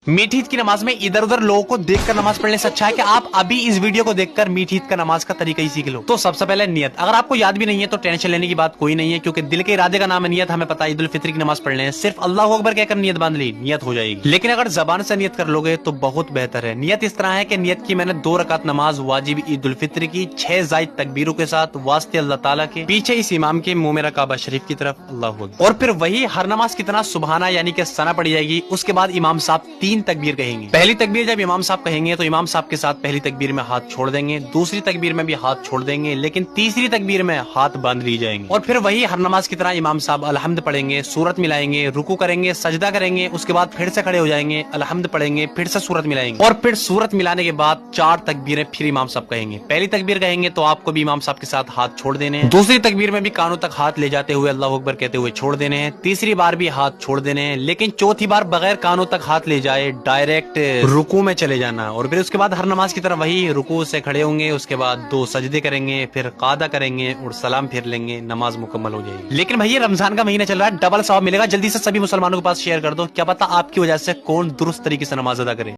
मीठी ईद की नमाज में इधर उधर लोगों को देखकर नमाज पढ़ने से अच्छा है कि आप अभी इस वीडियो को देखकर मीठी ईद का नमाज का तरीका ही सीख लो। तो सबसे पहले नियत, अगर आपको याद भी नहीं है तो टेंशन लेने की बात कोई नहीं है, क्योंकि दिल के इरादे का नाम है नियत। हमें पता है ईद उल फित्र की नमाज पढ़ने है, सिर्फ अल्लाह अकबर कहकर नियत बांध ली, नियत हो जाएगी। लेकिन अगर जबान से नियत कर लोगे तो बहुत बेहतर है। नियत इस तरह है कि नियत की मैंने 2 रकात नमाज वाजिब ईद उल फित्र की 6 जायद तकबीरों के साथ वास्ते अल्लाह ताला के, पीछे इस इमाम के मुंह मेरा काबा शरीफ की तरफ, अल्लाह अकबर। और फिर वही हर नमाज की तरह सुबहाना यानी कि सना पड़ी जाएगी। उसके बाद इमाम साहब 3 तकबीर कहेंगे। पहली तकबीर जब इमाम साहब कहेंगे तो इमाम साहब के साथ पहली तकबीर में हाथ छोड़ देंगे, दूसरी तकबीर में भी हाथ छोड़ देंगे, लेकिन तीसरी तकबीर में हाथ बांध ली जाएंगे। और फिर वही हर नमाज की तरह इमाम साहब अलहम्द पढ़ेंगे, सूरत मिलाएंगे, रुकू करेंगे, सजदा करेंगे, उसके बाद फिर से खड़े हो जाएंगे, अलहम्द पढ़ेंगे, फिर से सूरत मिलाएंगे, और फिर सूरत मिलाने के बाद 4 तकबीरें फिर इमाम साहब कहेंगे। पहली तकबीर कहेंगे तो आपको भी इमाम साहब के साथ हाथ छोड़ देने हैं, दूसरी तकबीर में भी कानों तक हाथ ले जाते हुए अल्लाह अकबर कहते हुए छोड़ देने हैं, तीसरी बार भी हाथ छोड़ देने हैं, लेकिन चौथी बार बगैर कानों तक हाथ ले जाए डायरेक्ट रुकू में चले जाना। और फिर उसके बाद हर नमाज की तरह वही रुकू से खड़े होंगे, उसके बाद 2 सजदे करेंगे, फिर कादा करेंगे और सलाम फिर लेंगे, नमाज मुकम्मल हो जाएगी। लेकिन भैया रमजान का महीना चल रहा है, डबल सवाब मिलेगा, जल्दी से सभी मुसलमानों के पास शेयर कर दो, क्या पता आपकी वजह से कौन दुरुस्त तरीके से नमाज अदा करे।